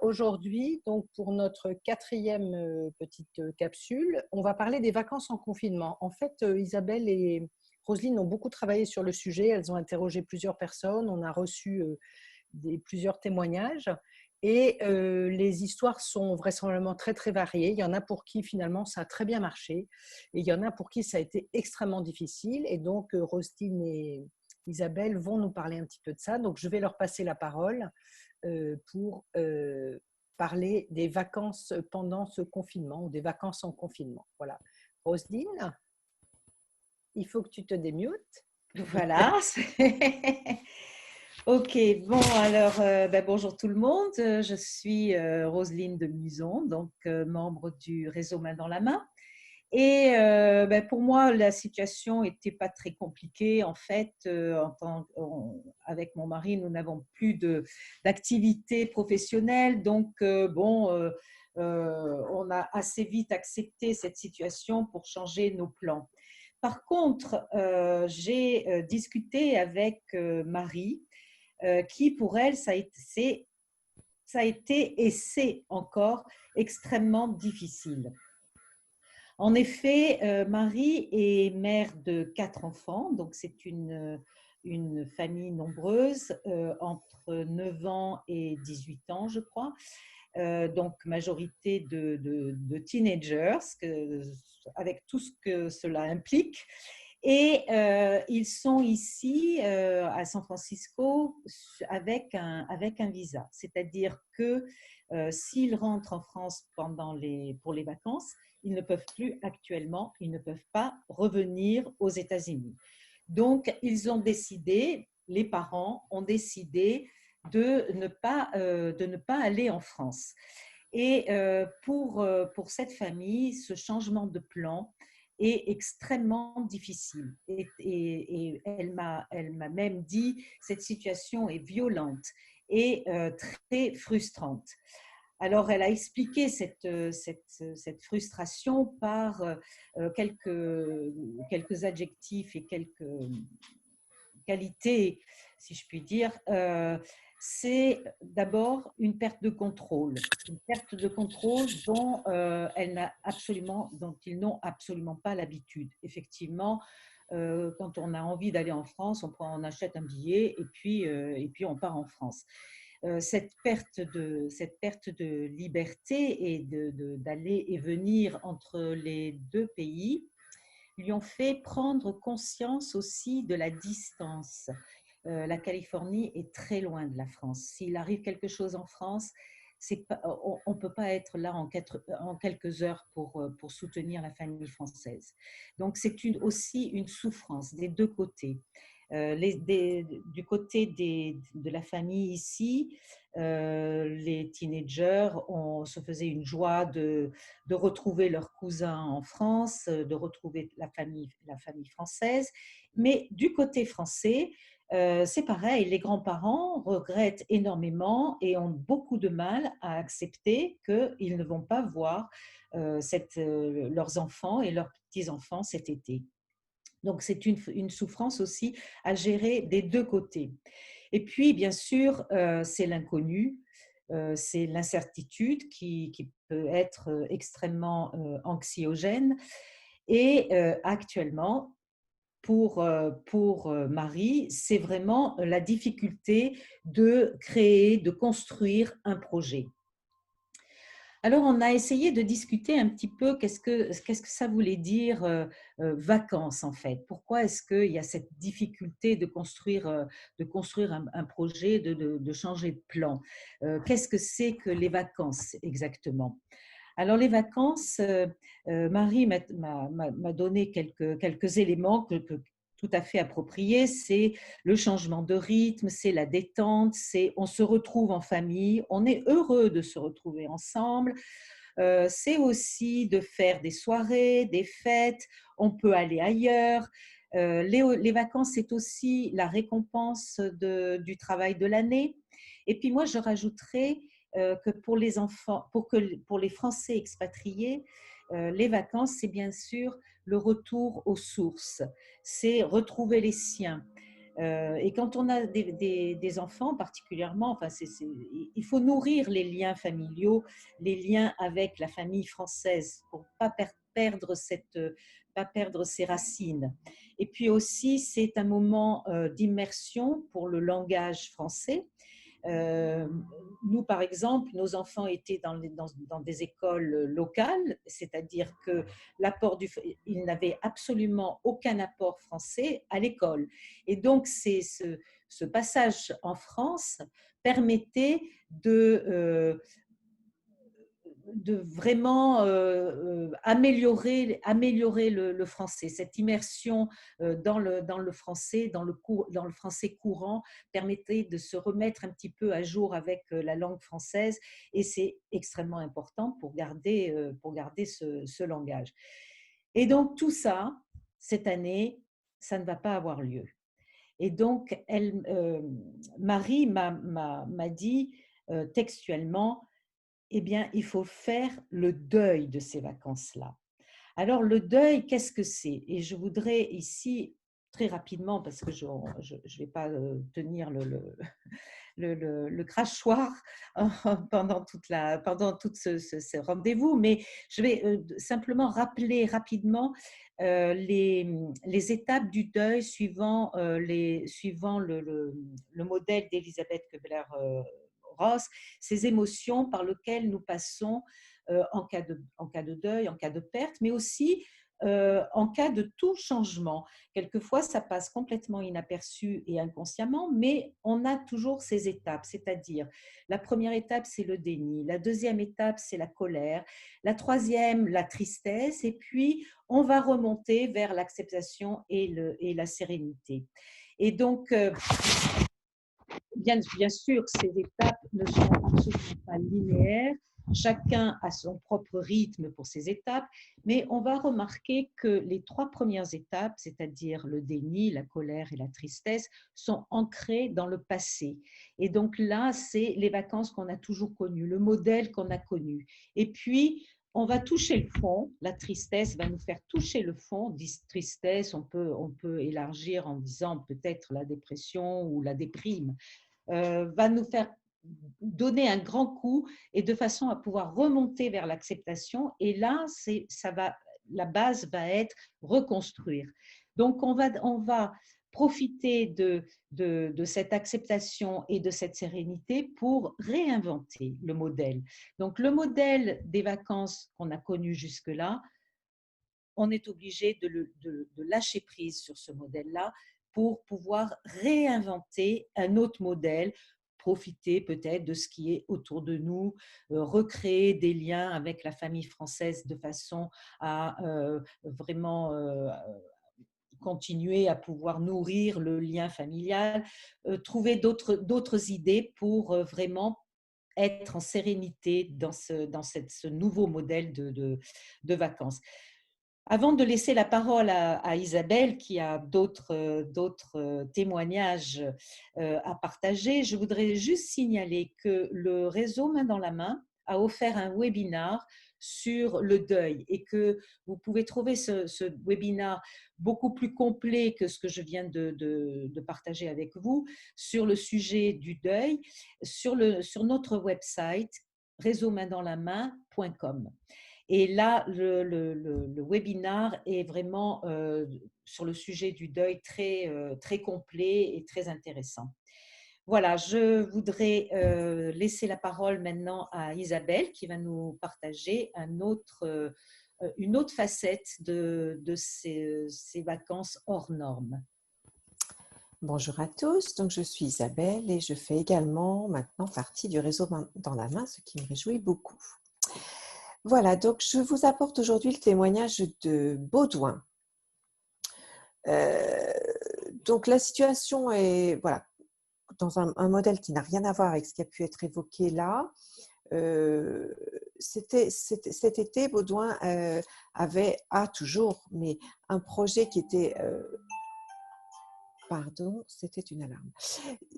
Aujourd'hui, donc pour notre quatrième petite capsule, on va parler des vacances en confinement. En fait, Isabelle et Roselyne ont beaucoup travaillé sur le sujet. Elles ont interrogé plusieurs personnes. On a reçu plusieurs témoignages. Et les histoires sont vraisemblablement très, très variées. Il y en a pour qui, finalement, ça a très bien marché. Et il y en a pour qui ça a été extrêmement difficile. Et donc, Roselyne et Isabelle vont nous parler un petit peu de ça. Donc, je vais leur passer la parole pour parler des vacances pendant ce confinement ou des vacances en confinement. Voilà. Roselyne, il faut que tu te démutes. Voilà. Ok, bon, alors, bonjour tout le monde. Je suis Roselyne de Muson, donc membre du réseau Main dans la main. Et pour moi, la situation n'était pas très compliquée. En fait, avec mon mari, nous n'avons plus d'activité professionnelle. Donc, on a assez vite accepté cette situation pour changer nos plans. Par contre, j'ai discuté avec Marie, qui pour elle, ça a été et c'est encore extrêmement difficile. En effet, Marie est mère de 4 enfants, donc c'est une famille nombreuse, entre 9 ans et 18 ans, je crois. Donc majorité de teenagers, avec tout ce que cela implique. Et ils sont ici à San Francisco avec un visa. C'est-à-dire que s'ils rentrent en France pour les vacances, ils ne peuvent plus actuellement, ils ne peuvent pas revenir aux États-Unis. Donc, les parents ont décidé de ne pas aller en France. Et pour cette famille, ce changement de plan est extrêmement difficile. Et elle m'a même dit, cette situation est violente et très frustrante. Alors, elle a expliqué cette frustration par quelques adjectifs et quelques qualités, si je puis dire. C'est d'abord une perte de contrôle dont dont ils n'ont absolument pas l'habitude. Effectivement, quand on a envie d'aller en France, on achète un billet et puis on part en France. Cette perte de liberté et d'aller et venir entre les deux pays lui ont fait prendre conscience aussi de la distance. La Californie est très loin de la France. S'il arrive quelque chose en France, on ne peut pas être là en quelques heures pour soutenir la famille française. Donc, c'est aussi une souffrance des deux côtés. Du côté de la famille ici, les teenagers se faisaient une joie de retrouver leurs cousins en France, de retrouver la famille française. Mais du côté français, c'est pareil, les grands-parents regrettent énormément et ont beaucoup de mal à accepter qu'ils ne vont pas voir leurs enfants et leurs petits-enfants cet été. Donc, c'est une souffrance aussi à gérer des deux côtés. Et puis, bien sûr, c'est l'inconnu, c'est l'incertitude qui peut être extrêmement anxiogène. Et actuellement, pour Marie, c'est vraiment la difficulté de créer, de construire un projet. Alors, on a essayé de discuter un petit peu qu'est-ce que ça voulait dire vacances en fait. Pourquoi est-ce qu'il y a cette difficulté de construire un projet, de changer de plan. Qu'est-ce que c'est que les vacances exactement? Alors, les vacances, Marie m'a donné quelques éléments tout à fait appropriés. C'est le changement de rythme, c'est la détente, c'est on se retrouve en famille, on est heureux de se retrouver ensemble. C'est aussi de faire des soirées, des fêtes, on peut aller ailleurs. Les vacances, c'est aussi la récompense du travail de l'année. Et puis moi, je rajouterais que pour les enfants, pour les Français expatriés, les vacances, c'est bien sûr le retour aux sources, c'est retrouver les siens. Et quand on a des enfants particulièrement, enfin, il faut nourrir les liens familiaux, les liens avec la famille française pour pas perdre ses racines. Et puis aussi, c'est un moment d'immersion pour le langage français. Euh, Nous, par exemple, nos enfants étaient dans des écoles locales, c'est-à-dire que ils n'avaient absolument aucun apport français à l'école. Et donc, ce passage en France permettait de vraiment améliorer le français. Cette immersion dans le français, dans le français courant, permettait de se remettre un petit peu à jour avec la langue française, et c'est extrêmement important pour garder ce langage. Et donc tout ça, cette année, ça ne va pas avoir lieu. Et donc, Marie m'a dit textuellement, eh bien, il faut faire le deuil de ces vacances-là. Alors, le deuil, qu'est-ce que c'est? Et je voudrais ici, très rapidement, parce que je ne vais pas tenir le crachoir pendant tout ce rendez-vous, mais je vais simplement rappeler rapidement les étapes du deuil suivant le modèle d'Elisabeth Kubler-Ross, ces émotions par lesquelles nous passons en cas de deuil, en cas de perte, mais aussi en cas de tout changement. Quelquefois, ça passe complètement inaperçu et inconsciemment, mais on a toujours ces étapes, c'est-à-dire la première étape, c'est le déni, la deuxième étape, c'est la colère, la troisième, la tristesse, et puis on va remonter vers l'acceptation et la sérénité. Et donc, bien sûr, ces étapes ne sont absolument pas linéaires. Chacun a son propre rythme pour ces étapes, mais on va remarquer que les trois premières étapes, c'est-à-dire le déni, la colère et la tristesse, sont ancrées dans le passé. Et donc là, c'est les vacances qu'on a toujours connues, le modèle qu'on a connu. Et puis, on va toucher le fond, la tristesse va nous faire toucher le fond. Tristesse, on peut élargir en disant peut-être la dépression ou la déprime, va nous faire donner un grand coup et de façon à pouvoir remonter vers l'acceptation. Et là, la base va être reconstruire. Donc, on va profiter de cette acceptation et de cette sérénité pour réinventer le modèle. Donc, le modèle des vacances qu'on a connu jusque-là, on est obligé de lâcher prise sur ce modèle-là pour pouvoir réinventer un autre modèle, profiter peut-être de ce qui est autour de nous, recréer des liens avec la famille française de façon à vraiment continuer à pouvoir nourrir le lien familial, trouver d'autres idées pour vraiment être en sérénité dans ce nouveau modèle de vacances. Avant de laisser la parole à Isabelle, qui a d'autres témoignages à partager, je voudrais juste signaler que le réseau Main dans la main a offert un webinar sur le deuil et que vous pouvez trouver ce webinar beaucoup plus complet que ce que je viens de partager avec vous sur le sujet du deuil sur notre website réseaumaindanslamain.com. Et là, le webinar est vraiment sur le sujet du deuil très complet et très intéressant. Voilà, je voudrais laisser la parole maintenant à Isabelle qui va nous partager une autre facette de ces vacances hors normes. Bonjour à tous, donc je suis Isabelle et je fais également maintenant partie du réseau Main dans la main, ce qui me réjouit beaucoup. Voilà, donc je vous apporte aujourd'hui le témoignage de Baudouin. Donc la situation est voilà, dans un modèle qui n'a rien à voir avec ce qui a pu être évoqué là. Cet été, Baudouin a toujours, mais un projet qui était... Pardon, c'était une alarme.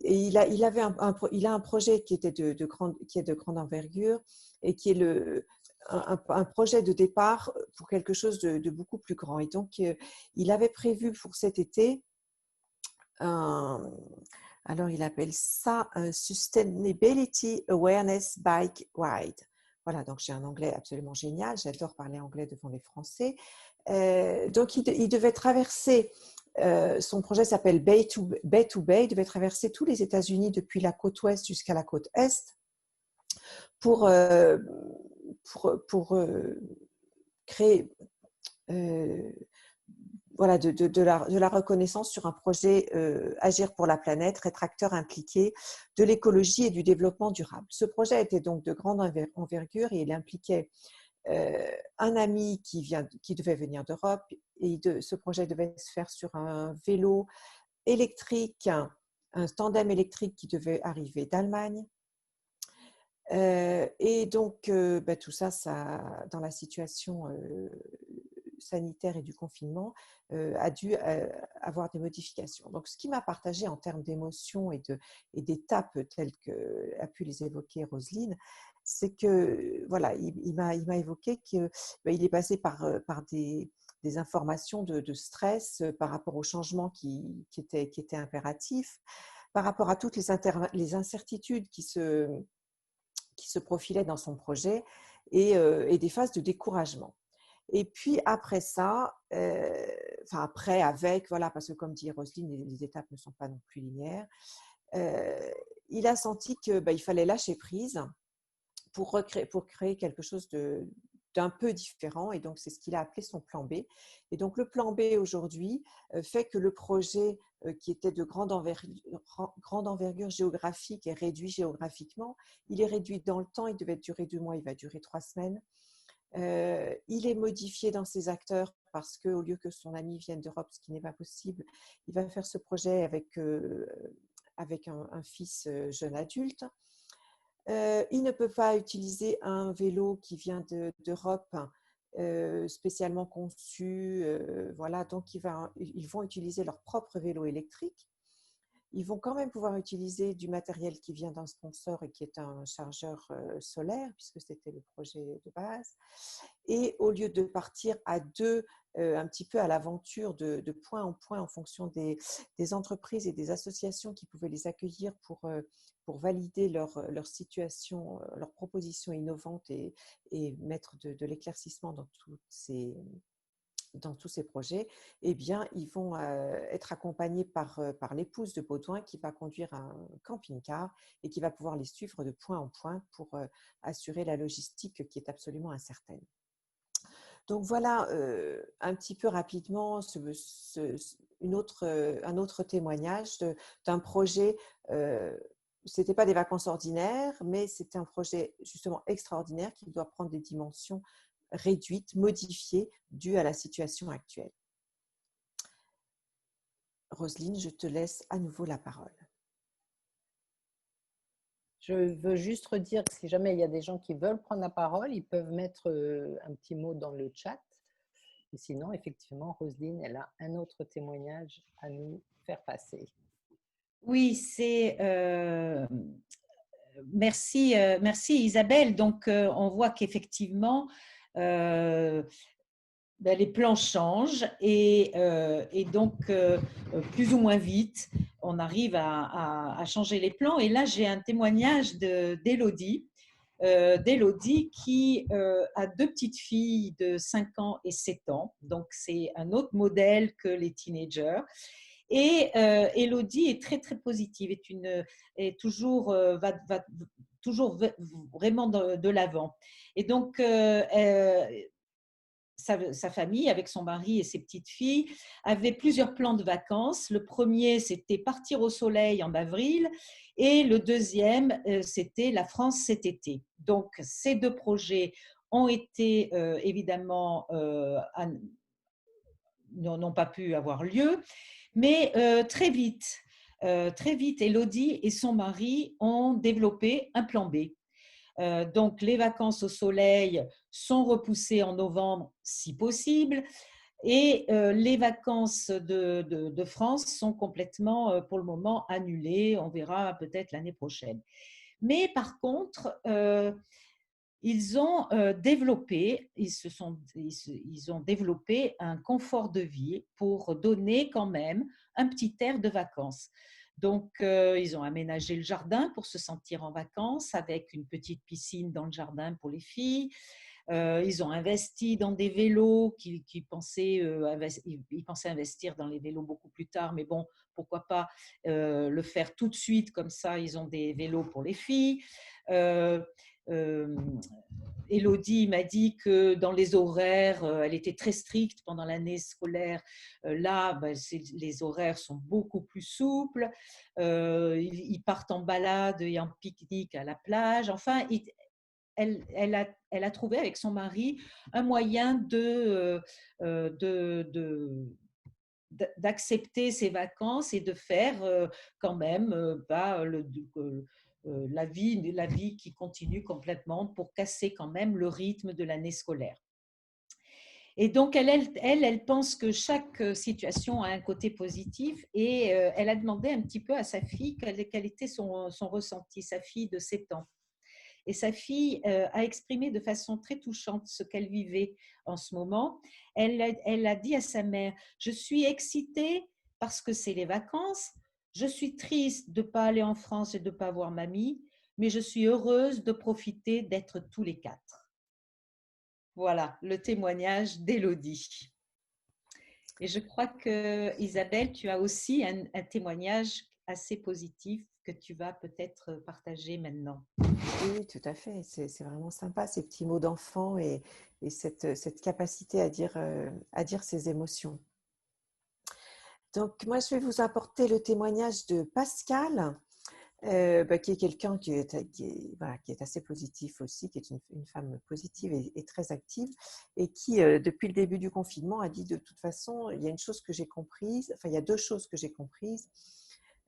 Et il a un projet qui est de grande envergure et qui est un projet de départ pour quelque chose de beaucoup plus grand. Et donc, il avait prévu pour cet été alors il appelle ça un Sustainability Awareness Bike Ride. Voilà, donc j'ai un anglais absolument génial, j'adore parler anglais devant les Français. Donc il devait traverser, son projet s'appelle Bay to Bay, il devait traverser tous les États-Unis depuis la côte ouest jusqu'à la côte est pour créer voilà, de la reconnaissance sur un projet Agir pour la planète, rétracteur impliqué de l'écologie et du développement durable. Ce projet était donc de grande envergure et il impliquait un ami qui devait venir d'Europe et ce projet devait se faire sur un vélo électrique, un tandem électrique qui devait arriver d'Allemagne. Et donc, tout ça, dans la situation sanitaire et du confinement, a dû avoir des modifications. Donc, ce qui m'a partagé en termes d'émotions et d'étapes telles qu'a pu les évoquer Roselyne, c'est que, voilà, il m'a évoqué qu'il est passé par des informations de stress par rapport aux changements qui étaient impératifs, par rapport à toutes les incertitudes qui se profilaient dans son projet et des phases de découragement. Et puis après ça, avec, voilà, parce que comme dit Roselyne, les étapes ne sont pas non plus linéaires, il a senti qu'il fallait lâcher prise pour créer quelque chose d'un peu différent. Et donc, c'est ce qu'il a appelé son plan B. Et donc, le plan B aujourd'hui fait que le projet qui était de grande envergure géographique est réduit géographiquement. Il est réduit dans le temps. Il devait durer 2 mois, il va durer 3 semaines. Il est modifié dans ses acteurs parce qu'au lieu que son ami vienne d'Europe, ce qui n'est pas possible, il va faire ce projet avec un fils jeune adulte. Il ne peut pas utiliser un vélo qui vient d'Europe spécialement conçu. Voilà, donc ils vont utiliser leur propre vélo électrique. Ils vont quand même pouvoir utiliser du matériel qui vient d'un sponsor et qui est un chargeur solaire, puisque c'était le projet de base. Et au lieu de partir à deux, un petit peu à l'aventure de point en point en fonction des entreprises et des associations qui pouvaient les accueillir pour valider leur situation, leurs propositions innovantes et mettre de l'éclaircissement dans tous ces projets, eh bien, ils vont être accompagnés par l'épouse de Baudouin qui va conduire un camping-car et qui va pouvoir les suivre de point en point pour assurer la logistique qui est absolument incertaine. Donc voilà un petit peu rapidement un autre témoignage d'un projet. Ce n'était pas des vacances ordinaires, mais c'était un projet justement extraordinaire qui doit prendre des dimensions réduite, modifiée, due à la situation actuelle. Roselyne, je te laisse à nouveau la parole. Je veux juste redire que si jamais il y a des gens qui veulent prendre la parole, ils peuvent mettre un petit mot dans le chat. Et sinon, effectivement, Roselyne, elle a un autre témoignage à nous faire passer. Oui, merci Isabelle. Donc, on voit qu'effectivement, les plans changent et donc plus ou moins vite, on arrive à changer les plans. Et là, j'ai un témoignage d'Élodie qui a 2 petites filles de 5 ans et 7 ans. Donc, c'est un autre modèle que les teenagers. Et Élodie est très, très positive, est toujours, va toujours vraiment de l'avant. Et donc, sa famille, avec son mari et ses petites filles, avait plusieurs plans de vacances. Le premier, c'était partir au soleil en avril, et le deuxième, c'était la France cet été. Donc, ces 2 projets ont été évidemment n'ont pas pu avoir lieu, mais très vite, Élodie et son mari ont développé un plan B. Donc, les vacances au soleil sont repoussées en novembre, si possible, et les vacances de France sont complètement, pour le moment, annulées. On verra peut-être l'année prochaine. Mais par contre, ils ont développé, ils ont développé un confort de vie pour donner quand même un petit air de vacances. Donc, ils ont aménagé le jardin pour se sentir en vacances avec une petite piscine dans le jardin pour les filles. Ils ont investi dans des vélos qu'ils pensaient, ils pensaient investir dans les vélos beaucoup plus tard, mais bon, pourquoi pas le faire tout de suite, comme ça, ils ont des vélos pour les filles. Euh, euh, Élodie m'a dit que dans les horaires, elle était très stricte pendant l'année scolaire. Là, ben, les horaires sont beaucoup plus souples. Ils partent en balade et en pique-nique à la plage. Enfin, elle a trouvé avec son mari un moyen d'accepter ses vacances et de faire quand même la vie qui continue complètement pour casser quand même le rythme de l'année scolaire. Et donc, elle pense que chaque situation a un côté positif et elle a demandé un petit peu à sa fille quel était son ressenti, sa fille de 7 ans. Et sa fille a exprimé de façon très touchante ce qu'elle vivait en ce moment. Elle a dit à sa mère, je suis excitée parce que c'est les vacances, je suis triste de ne pas aller en France et de ne pas voir mamie, mais je suis heureuse de profiter d'être tous les quatre. Voilà le témoignage d'Élodie. Et je crois que Isabelle, tu as aussi un témoignage assez positif que tu vas peut-être partager maintenant. Oui, tout à fait. C'est vraiment sympa, ces petits mots d'enfant et cette capacité à dire ses émotions. Donc, moi, je vais vous apporter le témoignage de Pascal, qui est quelqu'un voilà, qui est assez positif aussi, qui est une femme positive et très active, et qui, depuis le début du confinement, a dit de toute façon, il y a une chose que j'ai comprise, enfin, il y a deux choses que j'ai comprises.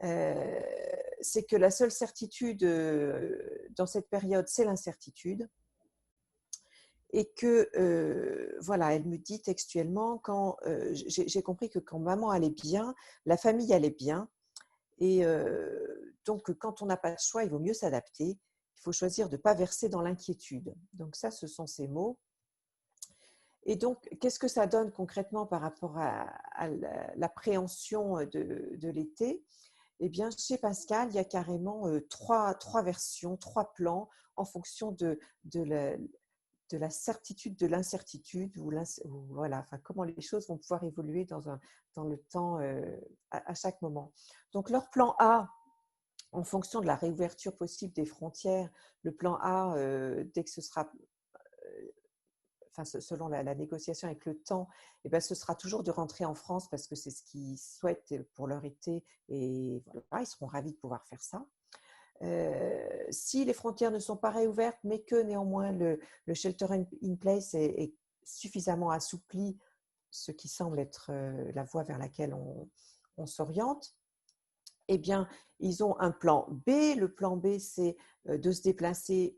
C'est que la seule certitude dans cette période, c'est l'incertitude. Et que, voilà, elle me dit textuellement, quand j'ai compris que quand maman allait bien, la famille allait bien. Et donc, quand on n'a pas de choix, il vaut mieux s'adapter. Il faut choisir de ne pas verser dans l'inquiétude. Donc ça, ce sont ces mots. Et donc, qu'est-ce que ça donne concrètement par rapport à l'appréhension de l'été? Eh bien, chez Pascal, il y a carrément trois versions, trois plans en fonction de la certitude de l'incertitude, ou voilà, enfin, comment les choses vont pouvoir évoluer dans le temps à chaque moment. Donc, leur plan A, en fonction de la réouverture possible des frontières, le plan A, dès que ce sera, enfin, selon la négociation avec le temps, eh bien, ce sera toujours de rentrer en France parce que c'est ce qu'ils souhaitent pour leur été et voilà, ils seront ravis de pouvoir faire ça. Si les frontières ne sont pas réouvertes, mais que néanmoins le shelter in place est suffisamment assoupli, ce qui semble être la voie vers laquelle on s'oriente, eh bien, ils ont un plan B. Le plan B, c'est de se déplacer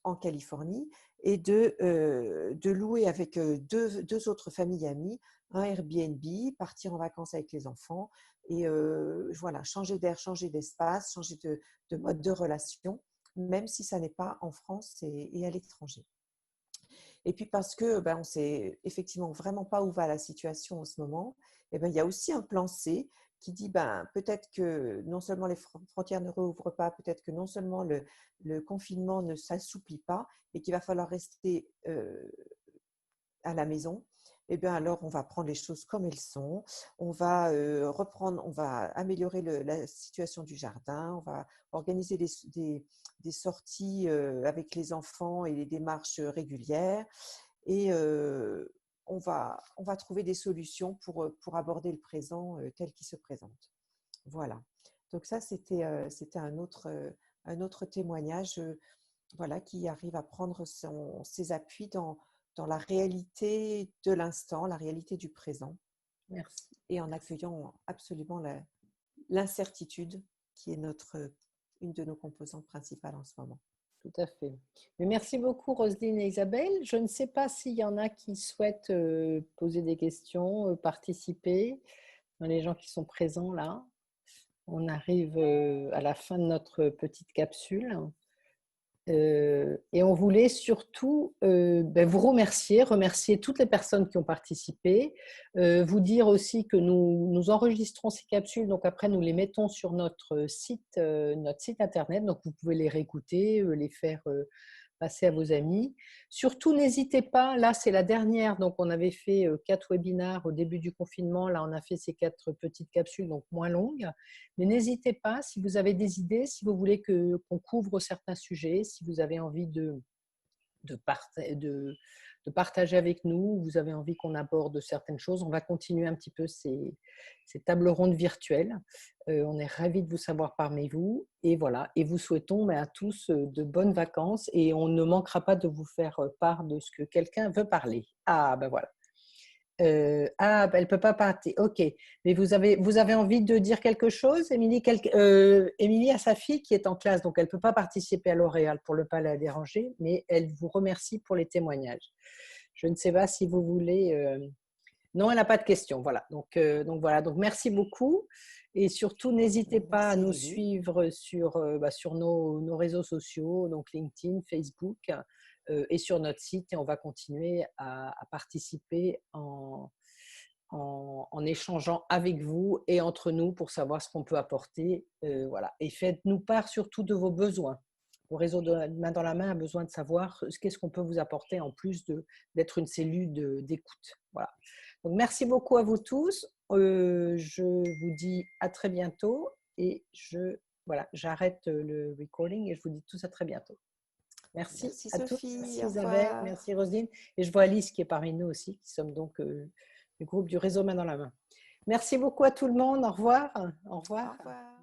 en Californie et de louer avec deux autres familles amies un Airbnb, partir en vacances avec les enfants et voilà, changer d'air, changer d'espace, changer de mode de relation, même si ça n'est pas en France et à l'étranger. Et puis parce que on ne sait effectivement vraiment pas où va la situation en ce moment, il y a aussi un plan C qui dit peut-être que non seulement les frontières ne rouvrent pas, peut-être que non seulement le confinement ne s'assouplit pas et qu'il va falloir rester à la maison. Alors on va prendre les choses comme elles sont, on va on va améliorer la situation du jardin, on va organiser des sorties avec les enfants et des démarches régulières et on va trouver des solutions pour aborder le présent tel qu'il se présente. Voilà. Donc ça, c'était un autre témoignage voilà, qui arrive à prendre ses appuis dans la réalité de l'instant, la réalité du présent. Merci. Et en accueillant absolument l'incertitude qui est une de nos composantes principales en ce moment. Tout à fait. Mais merci beaucoup Roselyne et Isabelle. Je ne sais pas s'il y en a qui souhaitent poser des questions, participer, dans les gens qui sont présents là. On arrive à la fin de notre petite capsule. Et on voulait surtout vous remercier toutes les personnes qui ont participé, vous dire aussi que nous enregistrons ces capsules, donc après nous les mettons sur notre site internet, donc vous pouvez les réécouter, les faire passer à vos amis. Surtout, n'hésitez pas, là c'est la dernière, donc on avait fait 4 webinaires au début du confinement, là on a fait ces 4 petites capsules, donc moins longues, mais n'hésitez pas, si vous avez des idées, si vous voulez qu'on couvre certains sujets, si vous avez envie de partager avec nous, vous avez envie qu'on aborde certaines choses, on va continuer un petit peu ces tables rondes virtuelles. On est ravis de vous savoir parmi vous. Et voilà, et vous souhaitons à tous de bonnes vacances et on ne manquera pas de vous faire part de ce que quelqu'un veut parler. Ah, ben voilà. Elle ne peut pas partir. Ok. Mais vous avez envie de dire quelque chose, Émilie? Émilie a sa fille qui est en classe, donc elle ne peut pas participer à l'Oréal pour ne pas la déranger, mais elle vous remercie pour les témoignages. Je ne sais pas si vous voulez… Non, elle n'a pas de questions. Voilà. Donc voilà. Donc merci beaucoup. Et surtout, n'hésitez pas à nous suivre sur nos réseaux sociaux, donc LinkedIn, Facebook, et sur notre site. Et on va continuer à participer en échangeant avec vous et entre nous pour savoir ce qu'on peut apporter. Voilà. Et faites-nous part surtout de vos besoins. Le réseau de main dans la main a besoin de savoir qu'est-ce qu'on peut vous apporter en plus d'être une cellule d'écoute. Voilà. Donc, merci beaucoup à vous tous. Je vous dis à très bientôt et j'arrête le recording et je vous dis tous à très bientôt. Merci à tous. Merci Isabelle, merci Roselyne. Et je vois Alice qui est parmi nous aussi, qui sommes donc du groupe du réseau Main dans la main. Merci beaucoup à tout le monde. Au revoir. Au revoir. Au revoir.